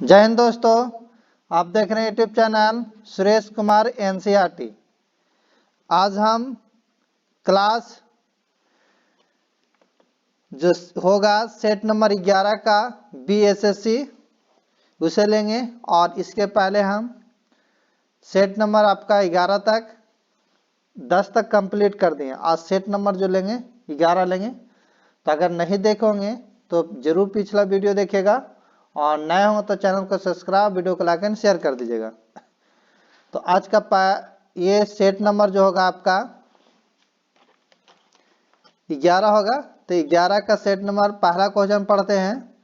जय हिंद दोस्तों, आप देख रहे हैं YouTube channel Suresh Kumar NCERT. आज हम क्लास जो होगा सेट नंबर 11 का बीएसएससी उसे लेंगे और इसके पहले हम सेट नंबर आपका 11 तक 10 तक कंप्लीट कर दिए। आज सेट नंबर जो लेंगे 11 लेंगे। तो अगर नहीं देखोगे तो जरूर पिछला वीडियो देखिएगा और नए हो तो चैनल को सब्सक्राइब, वीडियो को लाइक एंड शेयर कर दीजिएगा। तो आज का ये सेट नंबर जो होगा आपका 11 होगा। तो 11 का सेट नंबर पहला क्वेश्चन पढ़ते हैं।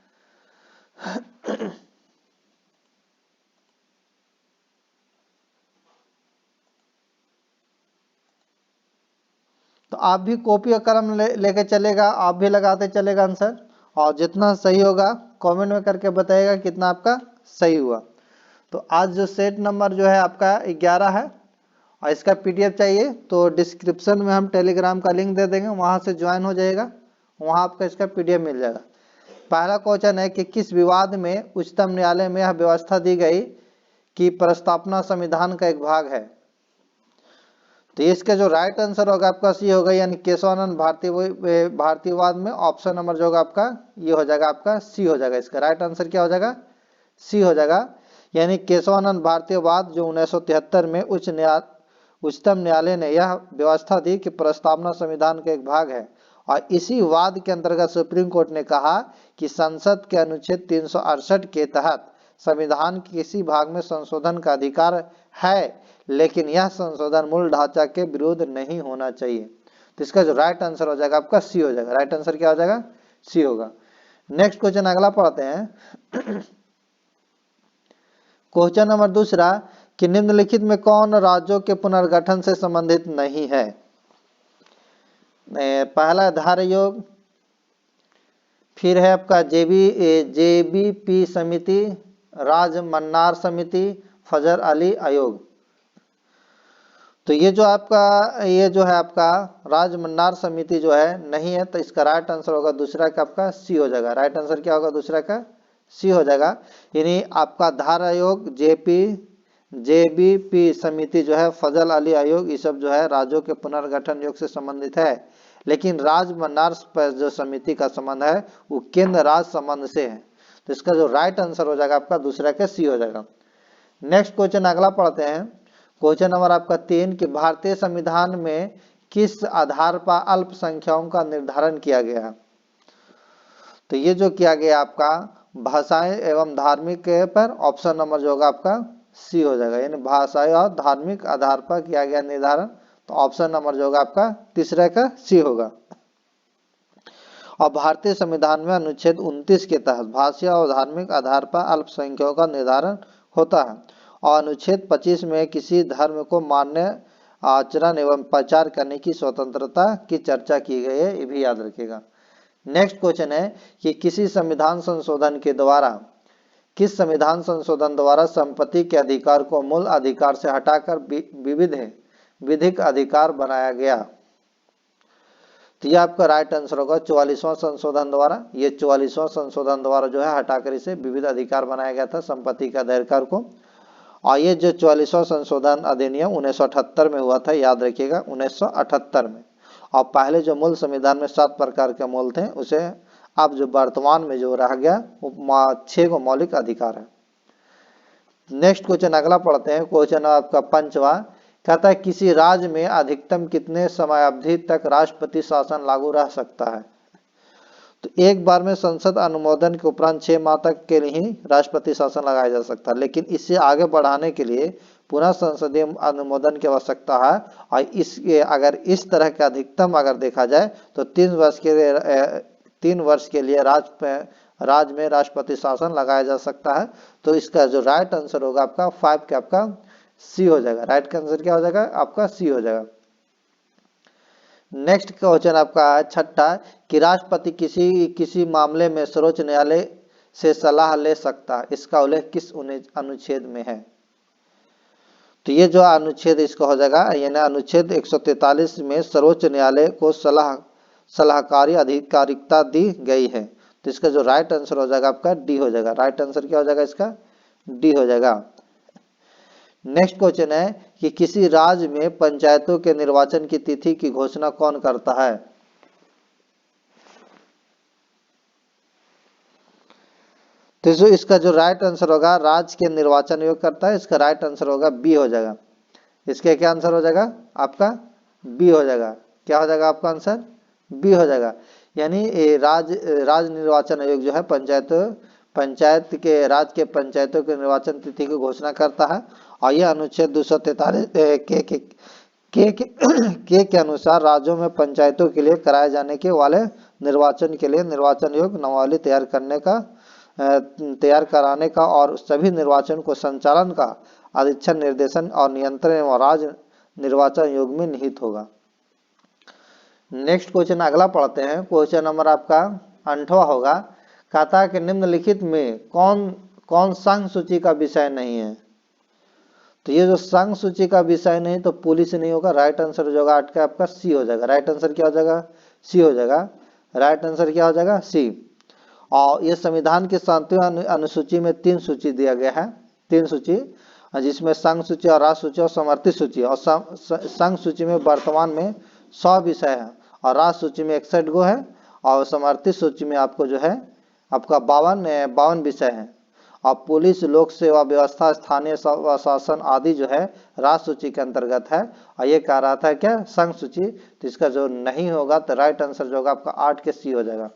तो आप भी कॉपी और कलम लेके चलेगा, आप भी लगाते चलेगा आंसर, और जितना सही होगा कमेंट में करके बताइएगा कितना आपका सही हुआ। तो आज जो सेट नंबर जो है आपका 11 है और इसका पीडीएफ चाहिए तो डिस्क्रिप्शन में हम टेलीग्राम का लिंक दे देंगे, वहां से ज्वाइन हो जाएगा, वहां आपका इसका पीडीएफ मिल जाएगा। पहला क्वेश्चन है कि किस विवाद में उच्चतम न्यायालय में यह व्यवस्था दी गई कि प्रस्तावना संविधान का एक भाग है। तो इसका जो राइट आंसर होगा आपका सी होगा, यानी केशवानंद भारतीयवाद में ऑप्शन नंबर जो होगा आपका ये हो जाएगा, आपका सी हो जाएगा। इसका राइट आंसर क्या हो जाएगा? सी हो जाएगा। यानी केशवानंद भारतीयवाद जो 1973 में उच्चतम न्यायालय ने यह व्यवस्था दी कि प्रस्तावना संविधान का एक भाग है, और इसी वाद के अंतर्गत सुप्रीम कोर्ट ने कहा कि संसद के अनुच्छेद 368 के तहत संविधान के किसी भाग में संशोधन का अधिकार है, लेकिन यह संशोधन मूल ढांचा के विरुद्ध नहीं होना चाहिए। तो इसका जो राइट आंसर हो जाएगा आपका सी हो जाएगा। राइट आंसर क्या हो जाएगा? सी होगा। नेक्स्ट क्वेश्चन अगला पढ़ते हैं। क्वेश्चन नंबर दूसरा कि निम्नलिखित में कौन राज्यों के पुनर्गठन से संबंधित नहीं है? पहला धार आयोग, फिर है आपका जेबीपी समिति, राज मन्नार समिति, फजर अली आयोग। तो ये जो है आपका राज मन्नार समिति जो है नहीं है, तो इसका राइट आंसर होगा दूसरा का आपका सी हो जाएगा। राइट आंसर क्या होगा? दूसरा का सी हो जाएगा। यानी आपका धार आयोग, जेबीपी समिति जो है, फजल अली आयोग, ये सब जो है राज्यों के पुनर्गठन योग से संबंधित है, लेकिन राज मन्नार पर जो समिति का संबंध है वो केंद्र राज्य संबंध से है। तो इसका जो राइट आंसर हो जाएगा आपका दूसरा का सी हो जाएगा। नेक्स्ट क्वेश्चन अगला पढ़ते हैं। क्वेश्चन नंबर आपका 3 कि भारतीय संविधान में किस आधार पर अल्पसंख्यकों का निर्धारण किया गया? तो ये जो किया गया आपका भाषाएं एवं धार्मिक पर ऑप्शन नंबर जो होगा आपका सी हो जाएगा। यानी भाषाएं और धार्मिक आधार पर किया गया निर्धारण, तो ऑप्शन नंबर जो होगा आपका तीसरा का सी होगा। और भारतीय संविधान में अनुच्छेद 29 के तहत भाषा और धार्मिक आधार पर अल्पसंख्यकों का निर्धारण होता है, और अनुच्छेद 25 में किसी धर्म को मान्य आचरण एवं प्रचार करने की स्वतंत्रता की चर्चा की गई है, ये भी याद रखिएगा। नेक्स्ट क्वेश्चन है कि किस संविधान संशोधन द्वारा संपत्ति के अधिकार को मूल अधिकार से हटाकर विधिक अधिकार बनाया गया? तो ये आपका राइट आंसर होगा 44वां संशोधन द्वारा। ये 44वां संशोधन द्वारा जो है हटाकर इसे विविध अधिकार बनाया गया था संपत्ति के अधिकार को। और ये जो 44वां संशोधन अधिनियम 1978 में हुआ था, याद रखिएगा 1978 में। और पहले जो मूल संविधान में 7 प्रकार के मूल थे, उसे अब जो वर्तमान में जो रह गया वो 6 को मौलिक अधिकार है। नेक्स्ट क्वेश्चन अगला पढ़ते हैं। क्वेश्चन आपका 5वां कहता है किसी राज्य में अधिकतम कितने समय अवधि तक राष्ट्रपति शासन लागू रह सकता है? तो एक बार में संसद अनुमोदन के उपरांत 6 माह तक के लिए ही राष्ट्रपति शासन लगाया जा सकता है, लेकिन इससे आगे बढ़ाने के लिए पुनः संसदीय अनुमोदन की आवश्यकता है। और अगर इस तरह का अधिकतम अगर देखा जाए तो 3 वर्ष के लिए राज्य में राष्ट्रपति शासन लगाया जा सकता है। तो इसका जो राइट आंसर होगा आपका 5 का आपका सी हो जाएगा। राइट का आंसर क्या हो जाएगा? आपका सी हो जाएगा। नेक्स्ट क्वेश्चन आपका 6 कि राष्ट्रपति किसी मामले में सर्वोच्च न्यायालय से सलाह ले सकता है, इसका उल्लेख किस अनुच्छेद में है? तो ये जो अनुच्छेद इसका हो जाएगा, यानी अनुच्छेद 143 में सर्वोच्च न्यायालय को सलाहकारी अधिकारिकता दी गई है। तो इसका जो राइट आंसर हो जाएगा आपका डी हो जाएगा। राइट आंसर क्या हो जाएगा इसका? डी हो जाएगा। नेक्स्ट क्वेश्चन है कि किसी राज्य में पंचायतों के निर्वाचन की तिथि की घोषणा कौन करता है? तो जो इसका जो राइट आंसर होगा, राज्य के निर्वाचन आयोग करता है, इसका राइट आंसर होगा बी हो जाएगा। इसका क्या आंसर हो जाएगा आपका? बी हो जाएगा। क्या हो जाएगा आपका आंसर? बी हो जाएगा। यानी राज्य निर्वाचन आयोग जो है पंचायत के राज्य के पंचायतों के निर्वाचन तिथि की घोषणा करता है। और यह अनुच्छेद 243 के अनुसार राज्यों में पंचायतों के लिए कराए जाने के वाले निर्वाचन के लिए निर्वाचन आयोग नामावली तैयार कराने का और सभी निर्वाचन को संचालन का अधीक्षण, निर्देशन और नियंत्रण एवं राज्य निर्वाचन आयोग में निहित होगा। नेक्स्ट क्वेश्चन अगला पढ़ते हैं। क्वेश्चन नंबर आपका 8वां होगा, कहता है कि निम्नलिखित में कौन संघ सूची का विषय नहीं है? तो ये जो संघ सूची का विषय नहीं तो पुलिस नहीं होगा। राइट आंसर जो होगा 8 का आपका सी हो जाएगा। राइट आंसर क्या हो जाएगा? सी हो जाएगा। राइट आंसर क्या हो जाएगा? सी। और ये संविधान की 7वीं अनुसूची में 3 सूची दिया गया है, 3 सूची, जिसमें संघ सूची और राज्य सूची और समर्थित सूची। और संघ सूची में वर्तमान में 100 विषय है और राज्य सूची में 61 गो है और समर्थित सूची में आपको जो है आपका 52 विषय है। और पुलिस, लोक सेवा व्यवस्था, स्थानीय शासन आदि जो है राज्य सूची के अंतर्गत है। और ये कह रहा था क्या? संघ सूची। तो इसका जो नहीं होगा तो राइट आंसर जो होगा आपका 8 के सी हो जाएगा।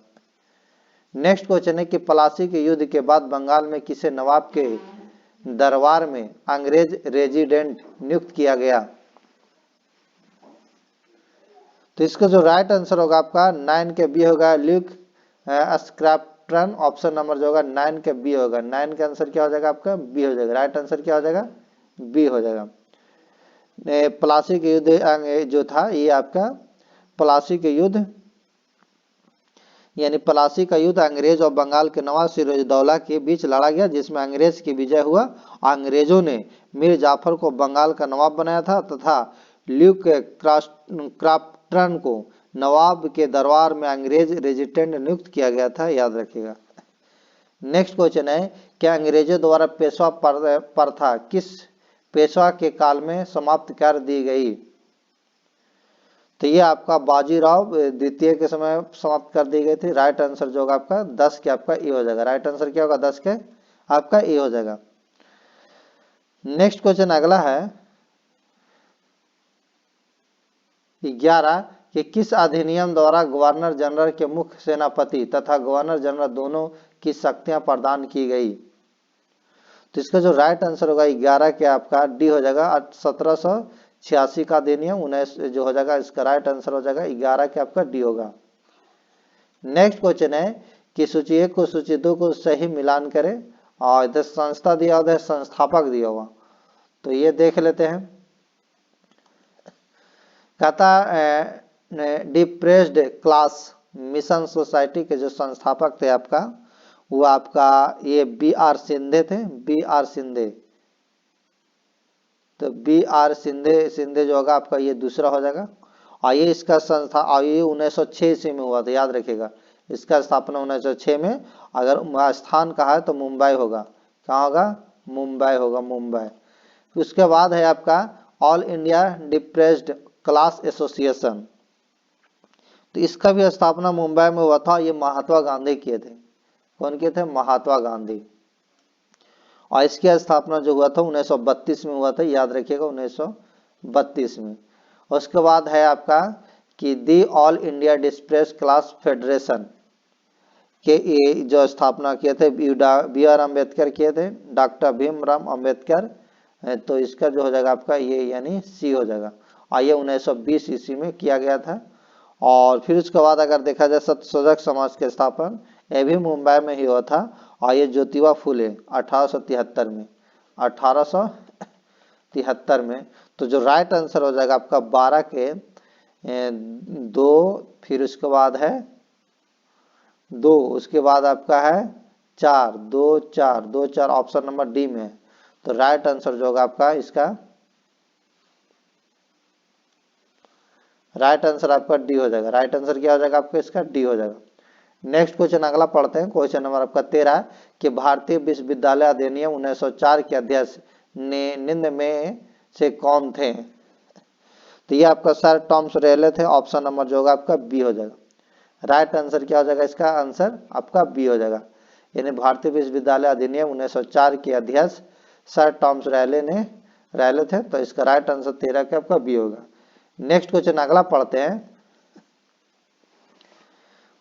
नेक्स्ट क्वेश्चन है कि प्लासी के युद्ध के बाद बंगाल में किसे नवाब के दरबार में अंग्रेज रेजिडेंट नियुक्त किया गया? तो इसका जो राइट आंसर होगा आपका 9 के बी होगा, ल्यूक स्क्रैप्टन। ऑप्शन नंबर जो होगा 9 के बी होगा। 9 का आंसर क्या हो जाएगा आपका? बी हो जाएगा। राइट आंसर क्या हो जाएगा? बी हो जाएगा। प्लासी के युद्ध जो था ये आपका प्लासी के युद्ध यानी प्लासी का युद्ध अंग्रेज और बंगाल के नवाब सिराजुद्दौला के बीच लड़ा गया, जिसमें अंग्रेज की विजय हुआ। अंग्रेजों ने मीर जाफर को बंगाल का नवाब बनाया था तथा ल्यूक क्राफ्टन को नवाब के दरबार में अंग्रेज रेजिडेंट नियुक्त किया गया था, याद रखिएगा। नेक्स्ट क्वेश्चन है, क्या अंग्रेजों द्वारा पेशवा प्रथा किस पेशवा के काल में समाप्त कर दी गई? तो ये आपका बाजीराव द्वितीय के समय समाप्त कर दी गई थी। राइट आंसर जो होगा आपका 10 के आपका ए हो जाएगा। राइट आंसर क्या होगा? 10 के आपका ए हो जाएगा। नेक्स्ट क्वेश्चन अगला है 11 कि किस अधिनियम द्वारा गवर्नर जनरल के मुख्य सेनापति तथा गवर्नर जनरल दोनों की शक्तियां प्रदान की गई? तो इसका जो राइट आंसर होगा 11 के आपका डी हो जाएगा। 1786 का अधिनियम 19 जो हो जाएगा, इसका राइट आंसर हो जाएगा 11 के आपका डी होगा। नेक्स्ट क्वेश्चन है कि सूची 1 को सूची 2 को सही मिलान करें और इधर संस्था दिया हुआ है, संस्थापक दिया हुआ, तो ये देख लेते हैं। कहता डिप्रेस्ड क्लास मिशन सोसाइटी के जो संस्थापक थे आपका वो आपका ये बी.आर. सिंधे थे। बी.आर. सिंधे, तो बी.आर. सिंधे जो होगा आपका ये दूसरा हो जाएगा। और ये इसका संस्था और ये 1906 ईस्वी में हुआ था, याद रखिएगा। इसका स्थापना 1906 में। अगर स्थान कहा है तो मुंबई होगा। कहाँ होगा? मुंबई होगा, मुंबई। उसके बाद है आपका all India depressed class association, तो इसका भी स्थापना मुंबई में हुआ था। ये महात्मा गांधी किए थे। कौन किए थे? महात्मा गांधी। और इसकी स्थापना जो हुआ था 1932 में हुआ था, याद रखिएगा 1932 में। उसके बाद है आपका कि the all India depressed class federation के ये जो स्थापना किए थे बी.आर. अम्बेडकर किए थे, डॉक्टर भीमराव अम्बेडकर। तो इसका जो हो जाएगा आपका ये यानी सी हो जाएगा। और ये 1920 ईस्वी में किया गया था। और फिर उसके बाद अगर देखा जाए सत्यशोधक समाज के स्थापन, ये भी मुंबई में ही हुआ था। और ये ज्योतिबा फुले 1873 में, 1873 में। तो जो राइट आंसर हो जाएगा आपका 12 के 2, फिर उसके बाद है 2, उसके बाद आपका है 4, 2 4 2 4 ऑप्शन नंबर डी में है। तो राइट आंसर जो होगा आपका इसका राइट आंसर आपका डी हो जाएगा। राइट आंसर क्या हो जाएगा आपका? इसका डी हो जाएगा। नेक्स्ट क्वेश्चन अगला पढ़ते हैं। क्वेश्चन नंबर आपका 13 कि भारतीय विश्वविद्यालय अधिनियम 1904 के अध्यक्ष निम्न में से कौन थे? तो ये आपका सर टॉमस रेले थे। ऑप्शन नंबर जो होगा आपका बी हो जाएगा। राइट आंसर क्या हो जाएगा? इसका आंसर आपका बी हो जाएगा। यानी भारतीय विश्वविद्यालय अधिनियम 1904 के अध्यक्ष सर टॉमस रेले थे। तो इसका राइट आंसर 13 का आपका बी होगा। नेक्स्ट क्वेश्चन अगला पढ़ते हैं।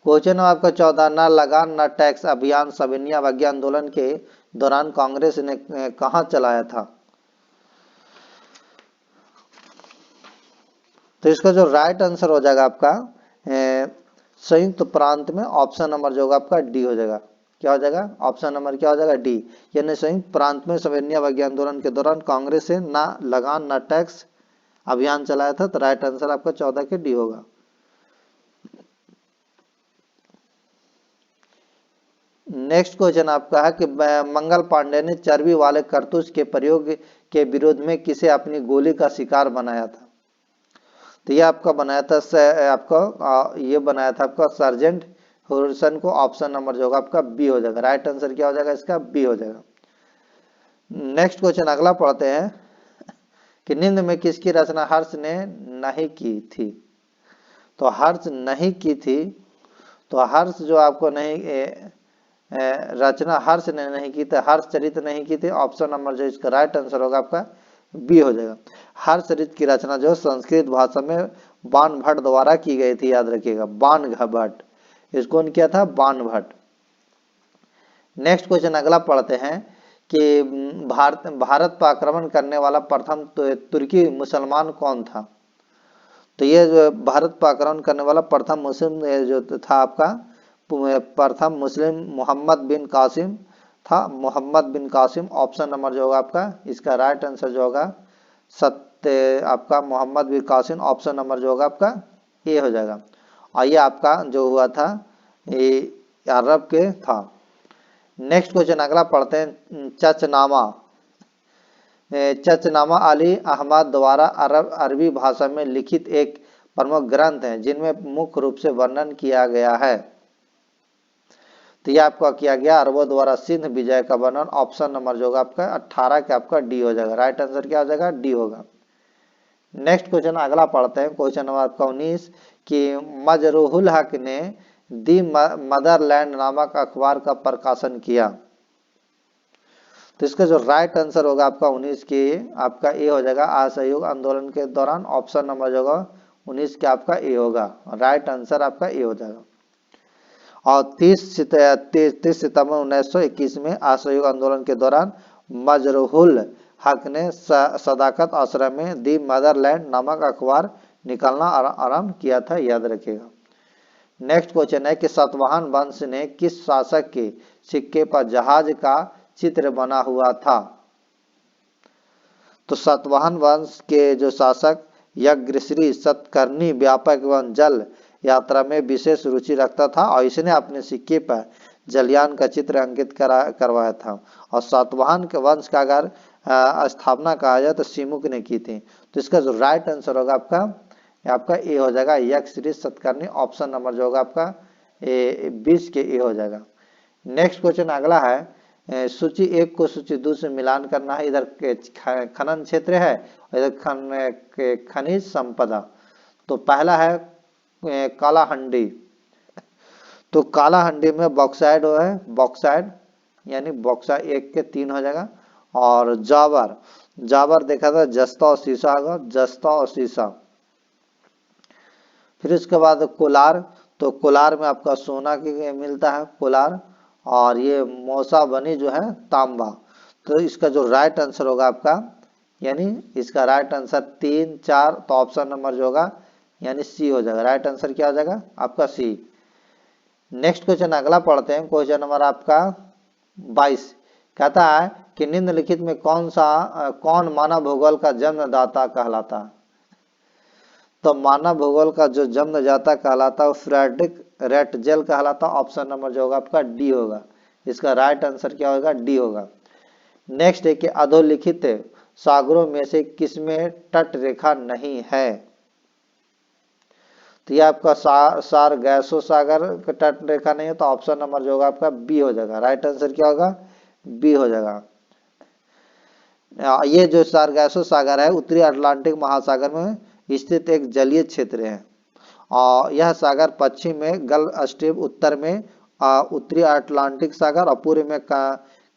क्वेश्चन आपका 14 न लगान न टैक्स अभियान सविनय अवज्ञा आंदोलन के दौरान कांग्रेस ने कहां चलाया था? तो इसका जो राइट आंसर हो जाएगा आपका संयुक्त प्रांत में। ऑप्शन नंबर जो होगा आपका डी हो जाएगा। क्या हो जाएगा? ऑप्शन नंबर क्या हो जाएगा? डी। यानी संयुक्त प्रांत में सविनय अवज्ञा आंदोलन के दौरान कांग्रेस से ना लगान न टैक्स अभियान चलाया था। तो राइट आंसर आपका 14 के डी होगा। नेक्स्ट क्वेश्चन आपका है कि मंगल पांडे ने चर्बी वाले कारतूस के प्रयोग के विरोध में किसे अपनी गोली का शिकार बनाया था? तो ये आपका बनाया था ये बनाया था आपका सर्जेंट हॉरिसन को। ऑप्शन नंबर जो होगा आपका बी हो जाएगा। राइट आंसर क्या हो जाएगा? इसका बी हो जाएगा। नेक्स्ट क्वेश्चन अगला पढ़ते हैं कि निम्न में किसकी रचना हर्ष ने नहीं की थी? तो हर्ष नहीं की थी। तो हर्ष जो आपको नहीं रचना हर्ष ने नहीं की थी, हर्ष चरित नहीं की थी। ऑप्शन नंबर जो इसका राइट आंसर होगा आपका बी हो जाएगा। हर्ष चरित की रचना जो संस्कृत भाषा में बाण भट्ट द्वारा की गई थी। याद रखिएगा, बाण भट्ट। इसको कौन किया था? बाण भट्ट। नेक्स्ट क्वेश्चन अगला पढ़ते हैं कि भारत पर आक्रमण करने वाला प्रथम तुर्की मुसलमान कौन था? तो ये जो भारत पर आक्रमण करने वाला प्रथम मुस्लिम जो था आपका प्रथम मुस्लिम मोहम्मद बिन कासिम था। मोहम्मद बिन कासिम। ऑप्शन नंबर जो होगा आपका इसका राइट आंसर जो होगा सत्य आपका मोहम्मद बिन कासिम। ऑप्शन नंबर जो होगा आपका ए हो जाएगा। और ये आपका जो हुआ था ये अरब के था। नेक्स्ट क्वेश्चन अगला पढ़ते हैं। चचनामा अली अहमद द्वारा अरबी भाषा में लिखित एक प्रमुख ग्रंथ है जिनमें मुख्य रूप से वर्णन किया गया है। तो यह आपका किया गया अरबों द्वारा सिंध विजय का वर्णन। ऑप्शन नंबर जो होगा आपका 18 के आपका डी हो जाएगा। राइट आंसर क्या हो जाएगा? डी होगा। नेक्स्ट क्वेश्चन अगला पढ़ते हैं। क्वेश्चन नंबर आपका 19 कि मजरूहुल हक ने दी मदरलैंड नामक अखबार का प्रकाशन किया। तो इसका जो राइट आंसर होगा आपका 19 के आपका ए हो जाएगा। असहयोग आंदोलन के दौरान। ऑप्शन नंबर जो होगा 19 के आपका ए होगा। राइट आंसर आपका ए हो जाएगा। और 30 सितंबर 1921 में असहयोग आंदोलन के दौरान मजरूहुल हक ने सदाकत आश्रम में दी मदरलैंड नामक अखबार निकालना आरंभ किया था। याद रखिएगा। नेक्स्ट क्वेश्चन है कि सातवाहन वंश ने किस शासक के सिक्के पर जहाज का चित्र बना हुआ था? तो सातवाहन वंश के जो शासक यज्ञश्री सतकर्णी व्यापक एवं जल यात्रा में विशेष रुचि रखता था और इसने अपने सिक्के पर जलयान का चित्र अंकित करवाया था। और सातवाहन के वंश का अगर स्थापना कहा जाए तो सिमुक ने की थी। तो इसका जो राइट आंसर होगा आपका ए हो जाएगा। यज्ञश्री सतकर्णी। ऑप्शन नंबर जो होगा आपका 20 के ए हो जाएगा। नेक्स्ट क्वेश्चन अगला है सूची 1 को सूची 2 से मिलान करना है। इधर खनन क्षेत्र है, इधर खनिज संपदा। तो पहला है कालाहंडी। तो कालाहंडी में बॉक्साइड है, बॉक्साइड यानी बॉक्साइड 1 के 3 हो जाएगा। और जाबर देखा था जस्ता और शीशा होगा, जस्ता और शीशा। फिर उसके बाद कोलार। तो कोलार में आपका सोना की मिलता है कोलार। और ये मौसा बनी जो है तांबा। तो इसका जो राइट आंसर होगा आपका यानी इसका राइट आंसर 3, 4। तो ऑप्शन नंबर जो होगा यानी सी हो जाएगा। राइट आंसर क्या हो जाएगा आपका सी। नेक्स्ट क्वेश्चन अगला पढ़ते हैं। क्वेश्चन नंबर आपका 22 कहता है कि निम्नलिखित में कौन मानव भूगोल का जन्मदाता कहलाता है? तो मानव भूगोल का जो जन्मदाता कहलाता है फ्रेडरिक रेटजेल कहलाता। ऑप्शन नंबर जो होगा आपका डी होगा। इसका राइट आंसर क्या होगा? डी होगा। नेक्स्ट है कि अधोलिखित सागरों में से किसमें तट रेखा नहीं है? तो ये आपका सारगैसो सागर का तट रेखा नहीं है, तो ऑप्शन नंबर जो होगा आपका बी हो जाएगा। राइट आंसर क्या होगा? बी हो जाएगा। ये जो सारगैसो सागर है उत्तरी अटलांटिक महासागर में स्थित एक जलीय क्षेत्र है, और यह सागर पश्चिम में गल्फ स्ट्रीम, उत्तर में उत्तरी अटलांटिक सागर और पूर्व में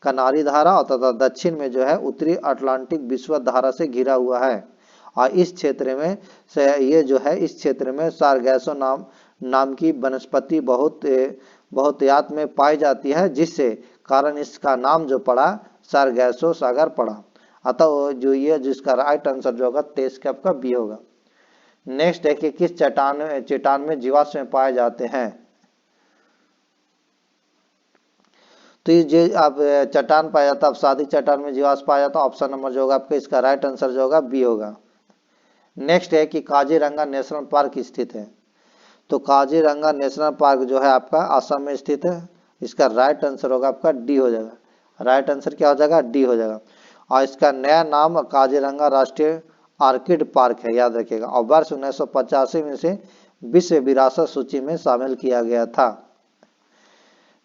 कनारी धारा और तथा दक्षिण में जो है उत्तरी अटलांटिक विषुवत धारा से घिरा हुआ है। और इस क्षेत्र में से ये जो है इस क्षेत्र में सारगैसो नाम की वनस्पति बहुतायत में पाई जाती है, जिससे कारण इसका नाम जो पड़ा सारगैसो सागर पड़ा। अतः जो ये जिसका राइट आंसर जो होगा 23 का आपका बी होगा। नेक्स्ट है कि किस चट्टान में जीवाश्म पाए जाते हैं। तो ये जो आप चट्टान पाया जाता है, सादी चट्टान में जीवाश्म पाया जाता है, ऑप्शन नंबर जो होगा आपका इसका राइट आंसर जो होगा बी होगा। नेक्स्ट है कि काजीरंगा नेशनल पार्क स्थित है। तो काजीरंगा नेशनल पार्क जो है आपका असम में स्थित है, इसका राइट आंसर होगा आपका डी हो जाएगा। राइट आंसर क्या हो जाएगा? डी हो जाएगा। और इसका नया नाम काजीरंगा राष्ट्रीय आर्किड पार्क है, याद रखिएगा, और वर्ष 1985 में से विश्व विरासत सूची में शामिल किया गया था।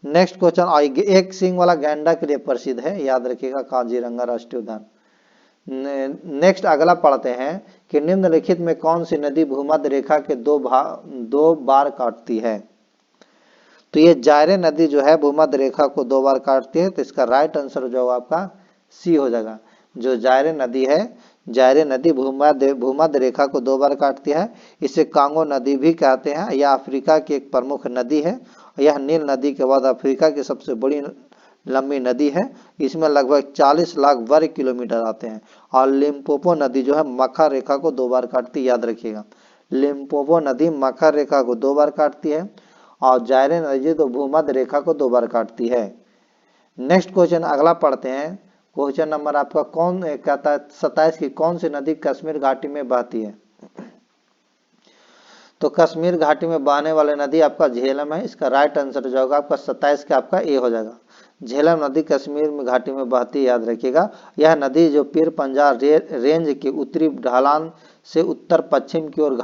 नेक्स्ट क्वेश्चन, एक सींग वाला गैंडा के लिए प्रसिद्ध है, याद रखिएगा काजीरंगा राष्ट्रीय उद्यान। नेक्स्ट अगला पढ़ते हैं कि निम्नलिखित में कौन सी नदी भूमध्य रेखा के दो बार काटती है। तो ये जायरे नदी जो है भूमध्य रेखा को 2 बार काटती है, तो इसका राइट आंसर जो होगा आपका सी हो जाएगा। जो जायरे नदी है, जायरे नदी भूमध्य रेखा को 2 बार काटती है। इसे कांगो नदी भी कहते हैं। यह अफ्रीका की एक प्रमुख नदी है। यह नील नदी के बाद अफ्रीका की सबसे बड़ी लंबी नदी है। इसमें लगभग 40 लाख वर्ग किलोमीटर आते हैं। और लिम्पोपो नदी जो है मखर रेखा को 2 बार काटती है, याद रखिएगा। लिम्पोपो नदी मखर रेखा को 2 बार काटती है, और जायरे नदी तो भूमध्य रेखा को 2 बार काटती है। नेक्स्ट क्वेश्चन अगला पढ़ते हैं। क्वेश्चन नंबर आपका कौन कहता है 27 की कौन सी नदी कश्मीर घाटी में बहती है। तो कश्मीर घाटी में बहने वाली नदी आपका झेलम है। इसका राइट आंसर जो होगा आपका 27 का आपका ए हो जाएगा। झेलम नदी कश्मीर में घाटी में बहती है, याद रखिएगा। यह नदी जो पीर पंजाल रेंज के उत्तरी ढलान से उत्तर पश्चिम की ओर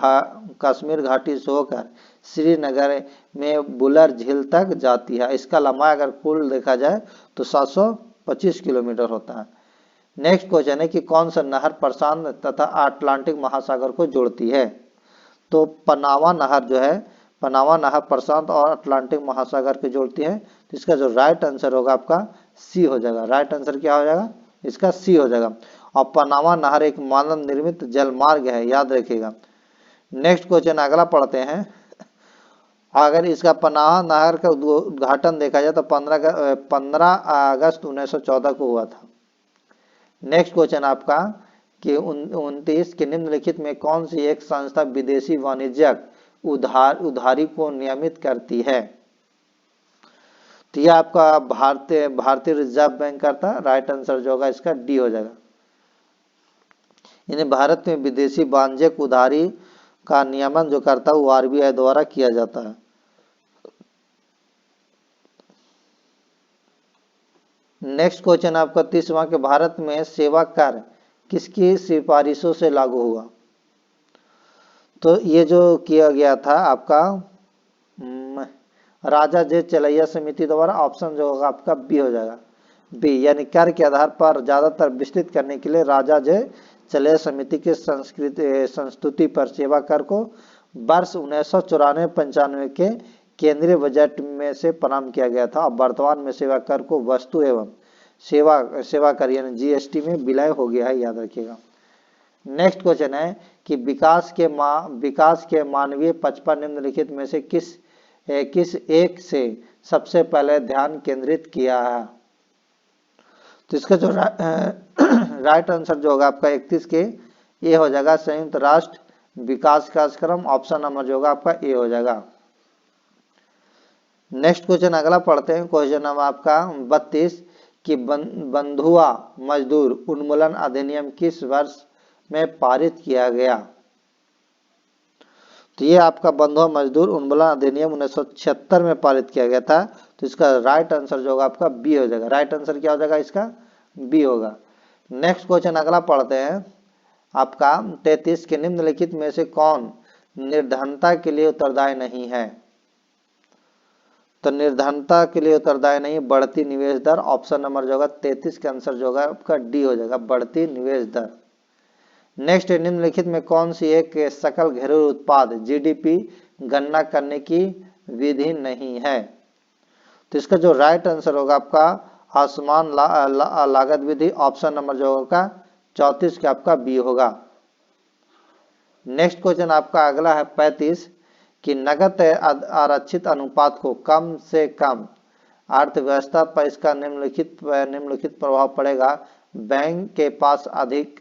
कश्मीर घाटी से होकर श्रीनगर में बुलर झील तक जाती है। इसका लंबाई अगर कुल देखा जाए तो 725 किलोमीटर होता है। नेक्स्ट क्वेश्चन है कि कौन सा नहर प्रशांत तथा अटलांटिक महासागर को जोड़ती है। तो पनामा नहर जो है, पनामा नहर प्रशांत और अटलांटिक महासागर को जोड़ती है। तो इसका जो राइट आंसर होगा आपका सी हो जाएगा। राइट आंसर क्या हो जाएगा? इसका सी हो जाएगा। और पनामा नहर एक मानव निर्मित जल मार्ग है, याद रखिएगा। नेक्स्ट क्वेश्चन अगला पढ़ते हैं। अगर इसका पनामा नहर का उद्घाटन देखा जाए तो 15 अगस्त 1914 को हुआ था। नेक्स्ट क्वेश्चन आपका कि 29 के निम्नलिखित में कौन सी एक संस्था विदेशी वाणिज्यिक उधारी को नियमित करती है। तो यह आपका भारतीय रिजर्व बैंक करता है। राइट आंसर जो होगा इसका डी हो जाएगा। यानी भारत में विदेशी वाणिज्यिक उधारी का नियमन जो करता है वो आरबीआई द्वारा किया जाता है। नेक्स्ट क्वेश्चन आपका 30वां के भारत में सेवा कर किसकी सिफारिशों से लागू हुआ। तो ये जो किया गया था आपका राजा जे चलैया समिति द्वारा। ऑप्शन जो होगा आपका बी हो जाएगा। बी यानी कर के आधार पर ज्यादातर विस्तृत करने के लिए राजा जे चलैया समिति की संस्तुति पर सेवा कर को वर्ष 1994-95 के केंद्रीय बजट में से प्रारंभ किया गया था। और वर्तमान में सेवा कर को वस्तु एवं सेवा कर यानी जीएसटी में विलय हो गया है, याद रखिएगा। नेक्स्ट क्वेश्चन है कि विकास के मानवीय 55 निम्नलिखित में से किस एक से सबसे पहले ध्यान केंद्रित किया है। तो इसका जो राइट आंसर जो होगा आपका 31 के ए हो जाएगा, संयुक्त राष्ट्र विकास कार्यक्रम। ऑप्शन नंबर जो होगा आपका ए हो जाएगा। नेक्स्ट क्वेश्चन अगला पढ़ते हैं। क्वेश्चन नंबर आपका 32 कि बंधुआ मजदूर उन्मूलन अधिनियम किस वर्ष में पारित किया गया। तो ये आपका बंधुआ मजदूर उन्मूलन अधिनियम 1976 में पारित किया गया था। तो इसका राइट आंसर जो होगा आपका बी हो जाएगा। राइट आंसर क्या हो जाएगा? इसका बी होगा। नेक्स्ट क्वेश्चन अगला पढ़ते हैं आपका 33 के निम्नलिखित में से कौन निर्धनता के लिए उत्तरदायी नहीं है। तो निर्धनता के लिए उत्तरदायी नहीं, बढ़ती निवेश दर। ऑप्शन नंबर जो होगा 33 का आंसर जो होगा आपका डी हो जाएगा, बढ़ती निवेश दर। नेक्स्ट, निम्नलिखित में कौन सी एक सकल घरेलू उत्पाद जीडीपी गणना करने की विधि नहीं है? तो इसका जो राइट आंसर होगा आपका आसमान लागत विधि। ऑप्शन नंबर जो होगा 34 का आपका बी होगा। नेक्स्ट क्वेश्चन आपका अगला है 35 कि नकद आरक्षित अनुपात को कम से कम अर्थव्यवस्था पर इसका निम्नलिखित प्रभाव पड़ेगा। बैंक के पास अधिक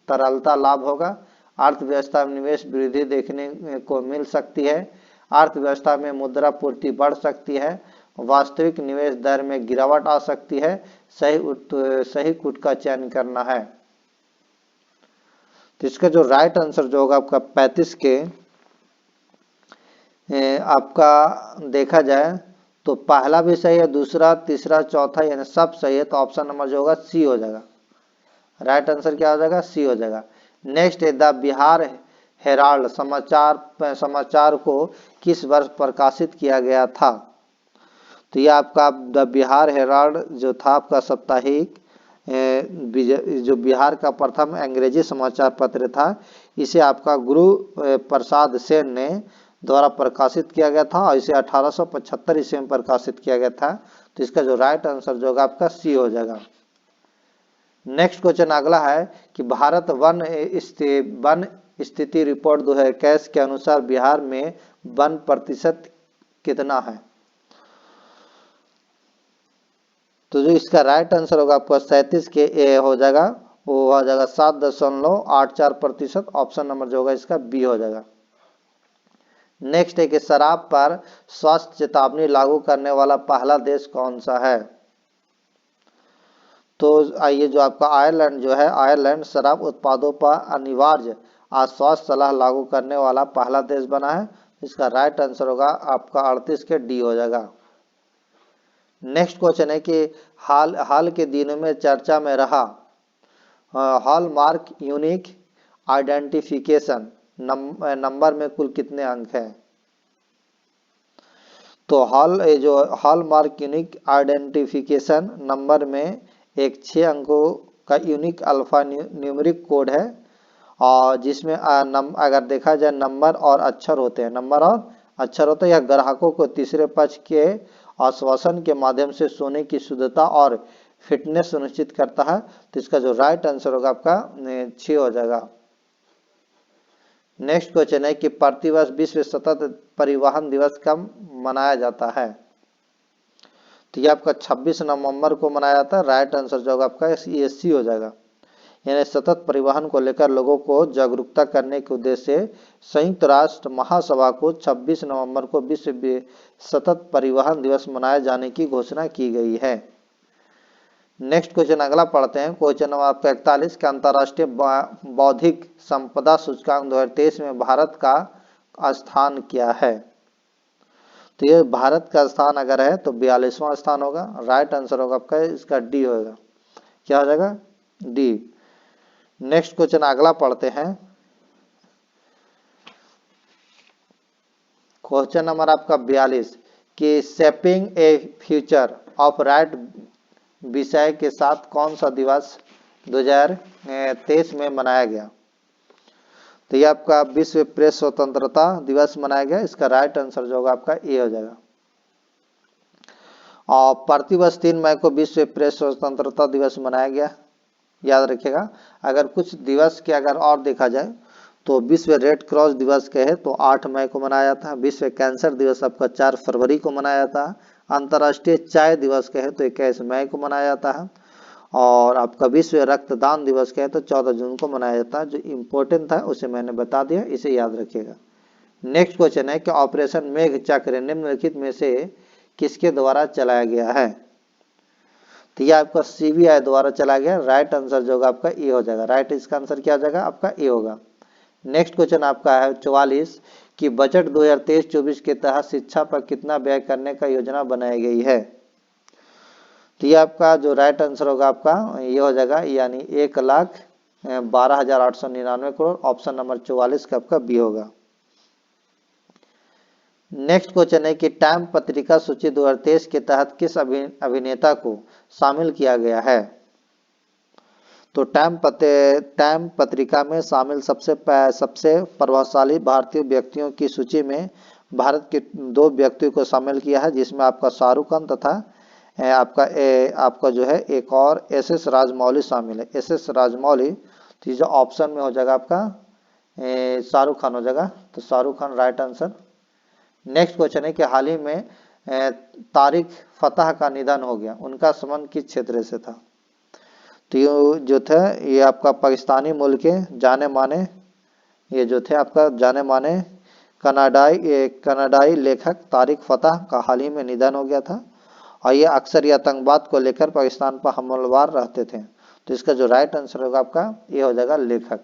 तरलता लाभ होगा, अर्थव्यवस्था में निवेश वृद्धि देखने को मिल सकती है, अर्थव्यवस्था में मुद्रा पूर्ति बढ़ सकती है, वास्तविक निवेश दर में गिरावट आ सकती है। सही कूट का चयन करना है। तो इसका जो राइट आंसर जो होगा आपका 35 के आपका देखा जाए तो पहला भी सही है, दूसरा, तीसरा, चौथा यानी सब सही है। तो ऑप्शन नंबर जो होगा सी हो जाएगा। राइट आंसर क्या हो जाएगा? सी हो जाएगा। नेक्स्ट है द बिहार हेराल्ड समाचार को किस वर्ष प्रकाशित किया गया था? तो यह आपका द बिहार हेराल्ड जो था आपका साप्ताहिक जो बिहार का प्रथम अंग्रेजी समाचार पत्र था, इसे आपका गुरु प्रसाद सेन ने द्वारा प्रकाशित किया गया था और इसे 1875 ईस्वी में प्रकाशित किया गया था। तो इसका जो राइट आंसर जो होगा आपका सी हो जाएगा। नेक्स्ट क्वेश्चन अगला है कि भारत वन स्थिति रिपोर्ट 2021 के अनुसार बिहार में वन प्रतिशत कितना है? तो जो इसका राइट आंसर होगा आपका 37 के ए हो जाएगा, वो हो जाएगा 7.84%। ऑप्शन नंबर जो होगा इसका बी हो जाएगा। नेक्स्ट है कि शराब पर स्वास्थ्य चेतावनी लागू करने वाला पहला देश कौन सा है? तो आइए जो आपका आयरलैंड जो है, आयरलैंड शराब उत्पादों पर अनिवार्य स्वास्थ्य सलाह लागू करने वाला पहला देश बना है। इसका राइट आंसर होगा आपका 38 के डी हो जाएगा। नेक्स्ट क्वेश्चन है कि हाल के दिनों में चर्चा में रहा हॉलमार्क यूनिक आइडेंटिफिकेशन नंबर में कुल कितने अंक हैं? तो हॉलमार्क यूनिक आइडेंटिफिकेशन नंबर में एक 6 अंकों का यूनिक अल्फा न्यूमेरिक कोड है और जिसमें अगर देखा जाए नंबर और अक्षर होते हैं, यह ग्राहकों को तीसरे पक्ष के आश्वासन के माध्यम से सोने की शुद्धता और फिटनेस सुनिश्चित करता है। तो इसका जो राइट आंसर होगा आपका 6 हो जाएगा। नेक्स्ट क्वेश्चन है कि प्रतिवर्ष विश्व सतत परिवहन दिवस कब मनाया जाता है? तो ये आपका 26 नवंबर को मनाया जाता है। राइट आंसर जो होगा आपका ये सी हो जाएगा। यानी सतत परिवहन को लेकर लोगों को जागरूकता करने के उद्देश्य से संयुक्त राष्ट्र महासभा को 26 नवंबर को विश्व सतत परिवहन दिवस मनाए जाने की घोषणा की गई है। नेक्स्ट क्वेश्चन अगला पढ़ते हैं। क्वेश्चन नंबर आपका 41 का अंतर्राष्ट्रीय बौद्धिक संपदा सूचकांक 2023 में भारत का स्थान क्या है? तो ये भारत का स्थान अगर है तो 42वां स्थान होगा। राइट आंसर होगा आपका इसका डी होगा। क्या हो जाएगा? डी। नेक्स्ट क्वेश्चन अगला पढ़ते हैं। क्वेश्चन नंबर आपका 42 कि shaping A future of right विषय के साथ कौन सा दिवस 2023 में मनाया गया? तो ये आपका विश्व प्रेस स्वतंत्रता दिवस मनाया गया। इसका राइट आंसर जो होगा आपका ए हो जाएगा। और प्रतिवर्ष 3 मई को विश्व प्रेस स्वतंत्रता दिवस मनाया गया, याद रखिएगा। अगर कुछ दिवस के अगर और देखा जाए तो विश्व रेड क्रॉस दिवस के है तो 8 मई को मनाया जाता है। विश्व कैंसर दिवस आपका 4 फरवरी को मनाया जाता है। अंतर्राष्ट्रीय चाय दिवस के है तो 21 मई को मनाया जाता है। और आपका विश्व रक्तदान दिवस के है तो 14 जून को मनाया जाता है। जो इम्पोर्टेंट था उसे मैंने बता दिया, इसे याद रखिएगा। नेक्स्ट क्वेश्चन है कि ऑपरेशन मेघ चक्र निम्नलिखित में से किसके द्वारा चलाया गया है? तो यह आपका सीबीआई द्वारा चलाया गया। राइट आंसर जो होगा आपका ए हो जाएगा। राइट इसका आंसर क्या हो जाएगा? आपका ए होगा। नेक्स्ट क्वेश्चन आपका है 44 कि बजट 2023-24 के तहत शिक्षा पर कितना व्यय करने का योजना बनाई गई है? तो ये आपका जो राइट आंसर होगा आपका ये हो जाएगा, यानी 1,12,899 करोड़। ऑप्शन नंबर 44 का आपका बी होगा। नेक्स्ट क्वेश्चन है कि टाइम पत्रिका सूची 2023 के तहत किस अभिनेता को शामिल किया गया है। तो टाइम पत्रिका में शामिल सबसे प्रभावशाली भारतीय व्यक्तियों की सूची में भारत के 2 व्यक्तियों को शामिल किया है, जिसमें आपका शाहरुख खान तथा आपका जो है एक और एस राजमौली शामिल है। एस राजमौली, तो जो ऑप्शन में हो जाएगा आपका शाहरुख खान हो जाएगा, तो Shahrukh Khan right answer. Next question है कि हाल ही में तारिक फतह का निधन हो गया, उनका संबंध किस क्षेत्र से था। तो ये जो था ये आपका पाकिस्तानी मूल के जाने माने ये जो थे आपका जाने माने कनाडाई लेखक तारिक फतह का हाल ही में निधन हो गया था, और ये अक्सर ये आतंकवाद को लेकर पाकिस्तान पर हमलावर रहते थे। तो इसका जो राइट आंसर होगा आपका ये हो जाएगा लेखक।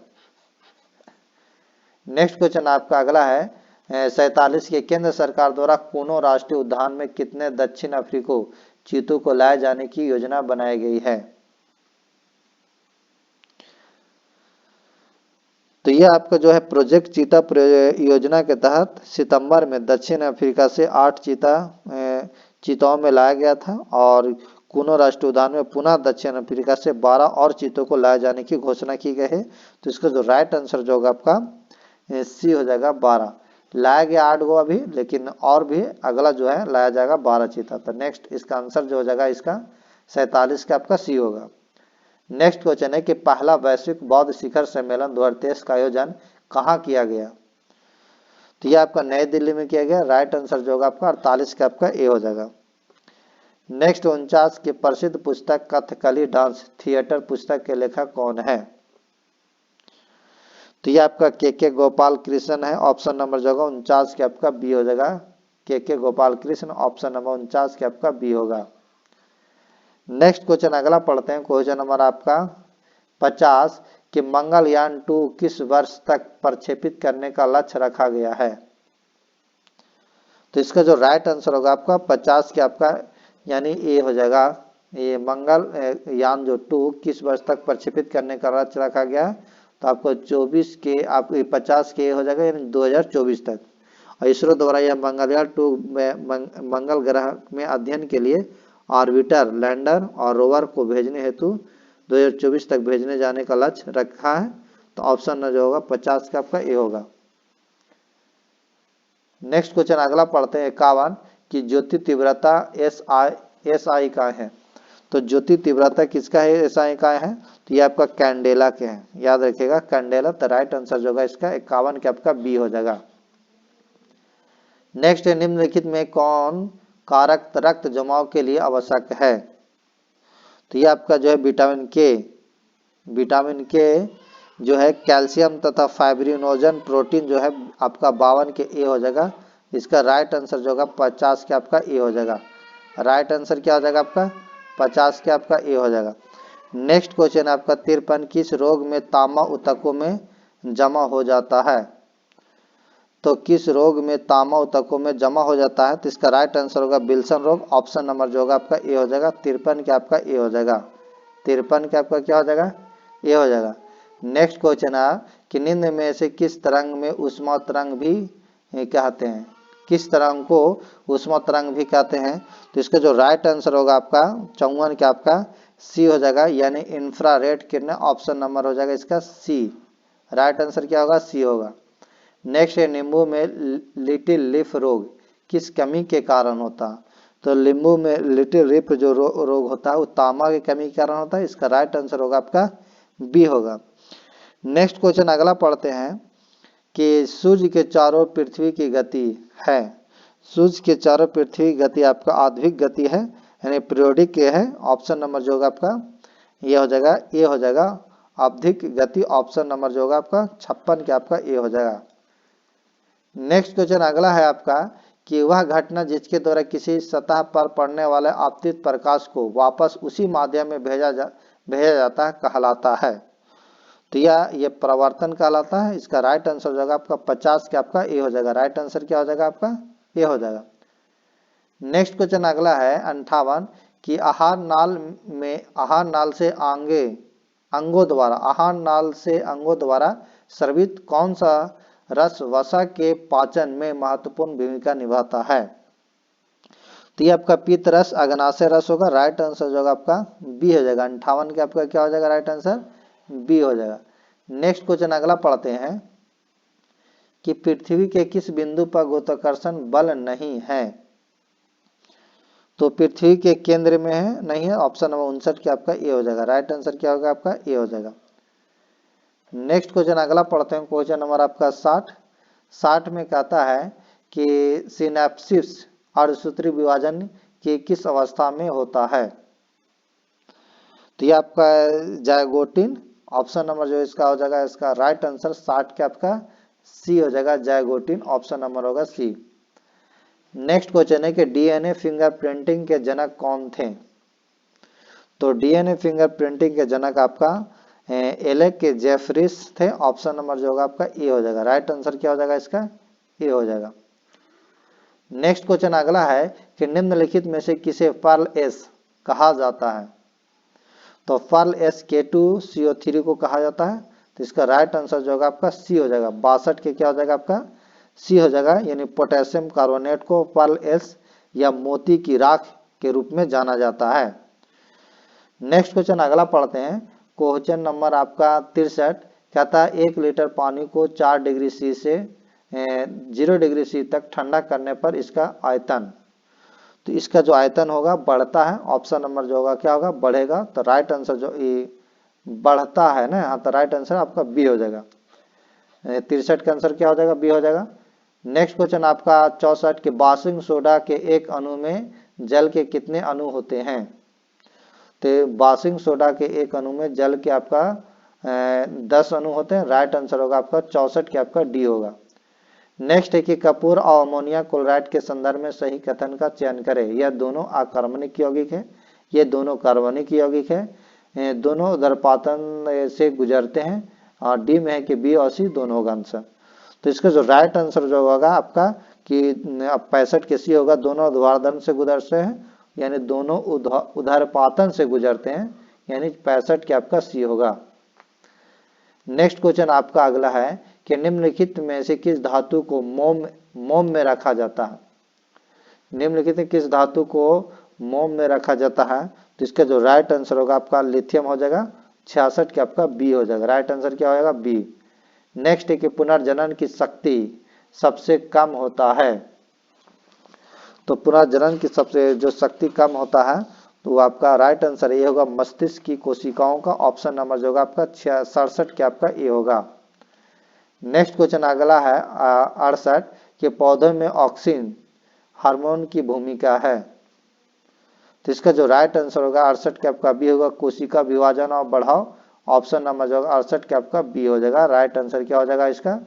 नेक्स्ट क्वेश्चन आपका अगला है 47 के केंद्र सरकार द्वारा कूनो राष्ट्रीय उद्यान में कितने दक्षिण अफ्रीको चीतों को लाए जाने की योजना बनाई गई है। तो ये आपका जो है प्रोजेक्ट चीता योजना के तहत सितंबर में दक्षिण अफ्रीका से 8 चीताओं में लाया गया था, और कूनो राष्ट्रीय उद्यान में पुनः दक्षिण अफ्रीका से 12 और चीतों को लाए जाने की घोषणा की गई है। तो इसका जो राइट आंसर जो होगा आपका सी हो जाएगा 12। लाया गया 8 गो अभी, लेकिन और भी अगला जो है लाया जाएगा 12 चीता। तो नेक्स्ट इसका आंसर जो हो जाएगा इसका 47 का आपका सी होगा। नेक्स्ट क्वेश्चन है कि पहला वैश्विक बौद्ध शिखर सम्मेलन 2023 का आयोजन कहाँ किया गया। तो ये आपका नई दिल्ली में किया गया, राइट आंसर जो होगा आपका 48 का आपका ए हो जाएगा। नेक्स्ट 49 की प्रसिद्ध पुस्तक कथकली डांस थिएटर पुस्तक के लेखक कौन है। तो ये आपका के गोपाल कृष्ण है, ऑप्शन नंबर जो होगा 49 के आपका बी हो जाएगा। के गोपाल कृष्ण ऑप्शन नंबर 49 के आपका बी होगा। नेक्स्ट क्वेश्चन अगला पढ़ते हैं, क्वेश्चन नंबर आपका 50 कि मंगलयान 2 किस वर्ष तक प्रक्षेपित करने का लक्ष्य रखा गया है। तो इसका जो राइट आंसर होगा आपका 50 के आपका यानी ए हो जाएगा। ये मंगलयान जो 2 किस वर्ष तक प्रक्षेपित करने का लक्ष्य रखा गया, तो आपको 24 के आप 50 के हो जाएगा यानी 2024 तक। और इसरो द्वारा यह मंगलयान 2 में मंगल ग्रह में अध्ययन के लिए ऑर्बिटर, लैंडर और रोवर को भेजने हेतु 2024 तक भेजने जाने का लक्ष्य रखा है। तो ऑप्शन जो होगा 50 का आपका ए होगा। नेक्स्ट क्वेश्चन अगला पढ़ते हैं 51 कि ज्योति तीव्रता एसआई का है। तो ज्योति तीव्रता किसका है, एसआई का है। तो ये आपका कैंडेला के है, याद रखिएगा कैंडेला। तो राइट आंसर जो होगा इसका 51 के आपका बी हो जाएगा। नेक्स्ट है निम्नलिखित में कौन कारक रक्त जमाव के लिए आवश्यक है। तो ये आपका जो है विटामिन के जो है कैल्शियम तथा फाइब्रिनोजन प्रोटीन जो है आपका 52 के ए हो जाएगा। इसका राइट आंसर जो होगा 50 के आपका ए हो जाएगा। राइट आंसर क्या हो जाएगा आपका 50 के आपका ए हो जाएगा। नेक्स्ट क्वेश्चन आपका 53 किस रोग में तांबा ऊतकों में जमा हो जाता है। तो किस रोग में तांबा ऊतकों में जमा हो जाता है। तो इसका राइट आंसर होगा विल्सन रोग, ऑप्शन नंबर जो होगा आपका ए हो जाएगा। 53 के आपका ए हो जाएगा। 53 के आपका क्या हो जाएगा ए हो जाएगा। नेक्स्ट क्वेश्चन है कि निम्न में से किस तरंग में ऊष्मा तरंग भी कहते हैं, किस तरंग को ऊष्मा तरंग भी कहते हैं। तो इसका जो राइट आंसर होगा आपका 54 के आपका सी हो जाएगा यानी इंफ्रारेड किरण, ऑप्शन नंबर हो जाएगा इसका सी। राइट आंसर क्या होगा सी होगा। नेक्स्ट है नींबू में लिटिल लीफ रोग किस कमी के कारण होता। तो नींबू में लिटिल लीफ जो रोग होता है वो तांबा की कमी के कारण होता है। इसका राइट आंसर होगा आपका बी होगा। नेक्स्ट क्वेश्चन अगला पढ़ते हैं कि सूर्य के चारों पृथ्वी की गति है। सूर्य के चारों पृथ्वी की गति आपका आध्विक गति है यानी पीरियोडिक है। ऑप्शन नंबर जो होगा आपका ये हो जाएगा ए हो जाएगा आवधिक गति, ऑप्शन नंबर जो होगा आपका 56 के आपका ए हो जाएगा। नेक्स्ट क्वेश्चन अगला है आपका कि वह घटना जिसके द्वारा किसी सतह पर पड़ने वाले आपतित प्रकाश को वापस उसी माध्यम में भेजा जाता है कहलाता है। तो ये प्रवर्तन कहलाता है। इसका राइट आंसर हो जाएगा आपका 50 के आपका ए हो जाएगा। राइट आंसर क्या हो जाएगा आपका ए हो जाएगा। नेक्स्ट क्वेश्चन अगला है 58 कि आहार नाल से अंगों द्वारा स्रावित कौन सा रस वसा के पाचन में महत्वपूर्ण भूमिका निभाता है। तो ये आपका पित्त रस अग्नाशय रस होगा। राइट आंसर जो होगा आपका बी हो जाएगा। 58 के आपका क्या हो जाएगा? राइट आंसर बी हो जाएगा। नेक्स्ट क्वेश्चन अगला पढ़ते हैं कि पृथ्वी के किस बिंदु पर गुरुत्वाकर्षण बल नहीं है? तो पृथ्वी के केंद्र में है, नहीं है। ऑप्शन नंबर 59 क्या आपका ए हो जाएगा। राइट आंसर क्या होगा आपका? ए हो जाएगा। नेक्स्ट क्वेश्चन अगला पढ़ते हैं, क्वेश्चन नंबर आपका 60 में कहता है कि सिनेप्सिस अर्धसूत्री विभाजन की किस अवस्था में होता है? तो ये आपका जायगोटिन। ऑप्शन नंबर जो इसका हो जाएगा, इसका राइट आंसर 60 के आपका सी हो जाएगा, जायगोटिन। ऑप्शन नंबर होगा सी। नेक्स्ट क्वेश्चन है कि डीएनए फिंगरप्रिंटिंग के जनक कौन थे? तो डीएनए फिंगरप्रिंटिंग के जनक आपका एलेक के जेफरिस थे। ऑप्शन नंबर जो होगा आपका ए हो जाएगा। राइट आंसर क्या हो जाएगा इसका? ए हो जाएगा। नेक्स्ट क्वेश्चन अगला है कि निम्नलिखित में से किसे पर्ल एस कहा जाता है? तो पर्ल एस K2CO3 को कहा जाता है। तो इसका राइट आंसर जो होगा आपका सी हो जाएगा। 62 के क्या हो जाएगा आपका? सी हो जाएगा। यानी पोटेशियम कार्बोनेट को पर्ल एस या मोती की राख के रूप में जाना जाता है। नेक्स्ट क्वेश्चन अगला पढ़ते हैं, क्वेश्चन नंबर आपका 63 कहता है 1 लीटर पानी को 4 डिग्री सी से 0 डिग्री सी तक ठंडा करने पर इसका आयतन, तो इसका जो आयतन होगा बढ़ता है। ऑप्शन नंबर जो होगा क्या होगा? बढ़ेगा। तो राइट आंसर जो ये बढ़ता है ना, हाँ, तो राइट आंसर आपका बी हो जाएगा। 63 का आंसर क्या हो जाएगा? बी हो जाएगा। नेक्स्ट क्वेश्चन आपका 64 के बासिंग सोडा के एक अणु में जल के कितने अणु होते हैं? तो बासिंग सोडा के एक अणु में जल के आपका 10 अणु होते हैं। राइट आंसर होगा आपका 64 के आपका डी होगा। नेक्स्ट है कि कपूर और अमोनिया क्लोराइड के संदर्भ में सही कथन का चयन करें। यह दोनों अकार्बनिक यौगिक है, ये दोनों कार्बनिक यौगिक है, दोनों उदरपातन से गुजरते हैं। और डी में है कि बी और सी दोनों होगा आंसर। तो इसका जो राइट आंसर जो होगा आपका कि 65 के सी होगा, दोनों उद्वारदन से गुजरते हैं, यानी दोनों उदरपातन से गुजरते हैं, यानी 65 के आपका सी होगा। नेक्स्ट क्वेश्चन आपका अगला है कि निम्नलिखित में से किस धातु को मोम में रखा जाता है? निम्नलिखित में किस धातु को मोम में रखा जाता है? तो इसका जो राइट आंसर होगा आपका लिथियम हो जाएगा। 66 के आपका बी हो जाएगा। राइट आंसर क्या होगा? बी। नेक्स्ट है कि पुनर्जनन की शक्ति सबसे कम होता है। तो पुनर्जनन की सबसे जो शक्ति कम होता है, तो आपका राइट आंसर ये होगा मस्तिष्क की कोशिकाओं का। ऑप्शन नंबर जो होगा आपका 67 के आपका ए होगा। नेक्स्ट क्वेश्चन अगला है 68 के पौधों में ऑक्सिन हार्मोन की भूमिका है। तो इसका जो राइट आंसर होगा 68 के आपका बी होगा, कोशिका विभाजन और बढ़ाव। ऑप्शन नंबर जो होगा 68 के आपका बी हो जाएगा। राइट आंसर क्या हो जाएगा इसका?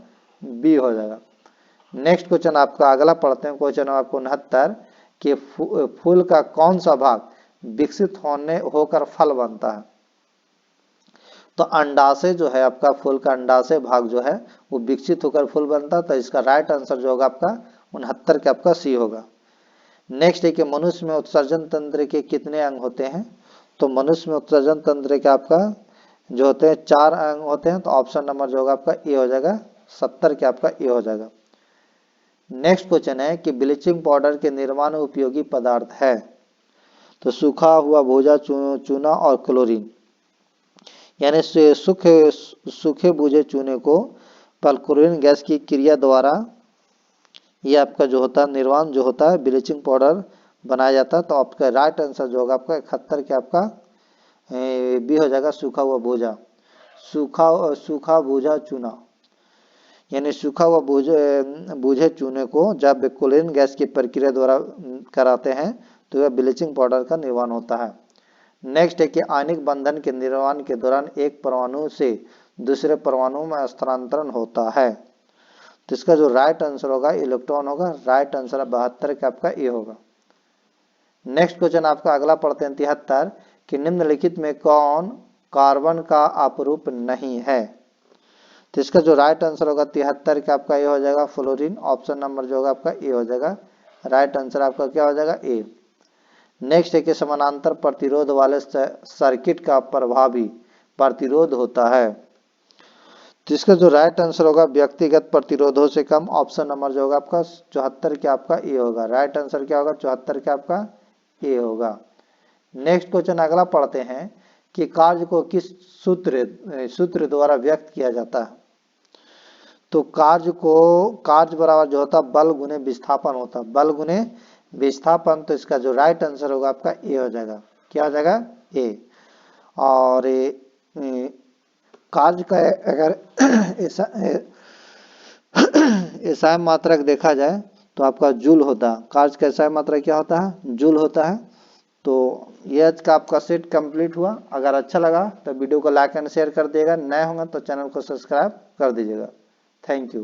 बी हो जाएगा। नेक्स्ट क्वेश्चन आपका अगला पढ़ते हैं, क्वेश्चन नंबर 69 कि फूल का कौन सा भाग विकसित होकर फल बनता है? तो अंडाशय जो है आपका, फूल का अंडाशय भाग जो है वो विकसित होकर फूल बनता है। तो इसका राइट आंसर जो होगा आपका 69 के आपका सी होगा। नेक्स्ट है कि मनुष्य में उत्सर्जन तंत्र के कितने अंग होते हैं? तो मनुष्य में उत्सर्जन तंत्र के आपका जो होते हैं 4 अंग होते हैं। तो ऑप्शन नंबर जो होगा आपका ए हो जाएगा। 70 के आपका ए हो जाएगा। नेक्स्ट क्वेश्चन है कि ब्लीचिंग पाउडर के निर्माण में उपयोगी पदार्थ है। तो सूखा हुआ भूजा, चूना और क्लोरीन, यानी सूखे भूजे चूने को परक्लोरीन गैस की क्रिया द्वारा ये आपका जो होता है निर्माण जो होता है ब्लीचिंग पाउडर बनाया जाता है। तो आपका राइट आंसर जो होगा आपका 71 के आपका बी हो जाएगा, सूखा हुआ भूजा। सूखा भूजा चूना, यानी सूखा हुआ भूजे चूने को जब क्लोरीन गैस की प्रक्रिया द्वारा कराते हैं तो यह ब्लीचिंग पाउडर का निर्माण होता है। नेक्स्ट है कि आणविक बंधन के निर्माण के दौरान एक परमाणु से दूसरे परमाणु में स्थानांतरण होता है। तो इसका जो राइट आंसर होगा इलेक्ट्रॉन होगा। राइट आंसर 72 का आपका ए होगा। नेक्स्ट क्वेश्चन आपका अगला पढ़ते हैं 73 कि निम्नलिखित में कौन कार्बन का अपरूप नहीं है? तो इसका जो राइट आंसर होगा 73 का आपका ए हो जाएगा, फ्लोरीन। ऑप्शन नंबर जो होगा आपका ए हो जाएगा। राइट आंसर आपका क्या हो जाएगा? ए। नेक्स्ट है कि समानांतर प्रतिरोध वाले सर्किट का प्रभावी प्रतिरोध होता है। तो इसका जो राइट आंसर होगा व्यक्तिगत प्रतिरोधों से कम, ऑप्शन नंबर जो होगा आपका 74 क्या आपका ए होगा। राइट आंसर क्या होगा 74 क्या आपका ए होगा। नेक्स्ट क्वेश्चन अगला पढ़ते हैं कि कार्य को किस सूत्र द्वारा व्यक्त किया जाता है। तो कार्य बराबर जो होता है बल गुने विस्थापन होता है, बल गुने विस्थापन। तो इसका जो राइट आंसर होगा आपका ए हो जाएगा। क्या हो जाएगा ए। और कार्य का अगर एसआई मात्रक देखा जाए तो आपका जूल होता है। कार्य का एसआई मात्रक क्या होता है जूल होता है। तो ये आज का आपका सेट कंप्लीट हुआ। अगर अच्छा लगा तो वीडियो को लाइक एंड शेयर कर दिएगा, नए होंगे तो चैनल को सब्सक्राइब कर दीजिएगा। Thank you.